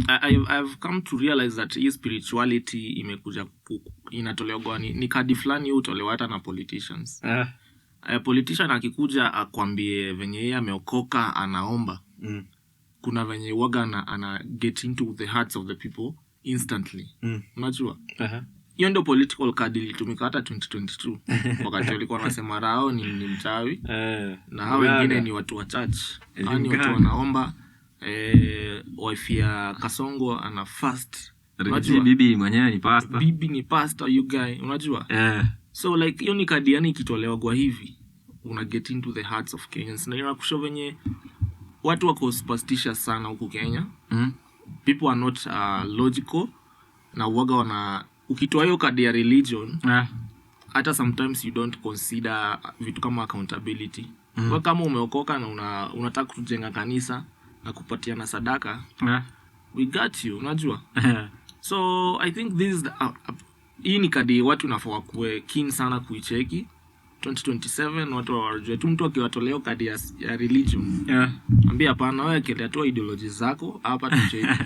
I've come to realize that hii spirituality imekuja inatolewa ni kadi fulani utolewa hata na politicians. Politician akikuja akwambie venye yeye ameokoka anaomba. Kuna venye waga ana get into the hearts of the people instantly. Unajua? Hiyo ndio political card ilitumika hata 2022 wakati walikuwa wanasema Rao ni mchawi na hao wengine ni watu wa church. Yaani watu wanaomba wife ya Kasongo ana fast. Unajua bibi mwenyewe ni pastor. Bibi ni pastor you guy, unajua? So like hiyo ni kadi yani ikitolewa kwa hivi una get into the hearts of Kenyans. Na inakusho venye watu wako superstitious sana huku Kenya. People are not logical na uwaga wana ukitoa hiyo kadi ya religion hata sometimes you don't consider vitu kama accountability. Kwa kama umeokoka na unataka kujenga kanisa na kupatiana sadaka, we got you, unajua? So I think this is hii ni kadi watu nafaa kuwe keen sana kuicheki. 2027 watu wajue tu mtu akiwatolea kadi ya religion. Ambia hapana wewe kelea tu ideology zako hapa tucheki.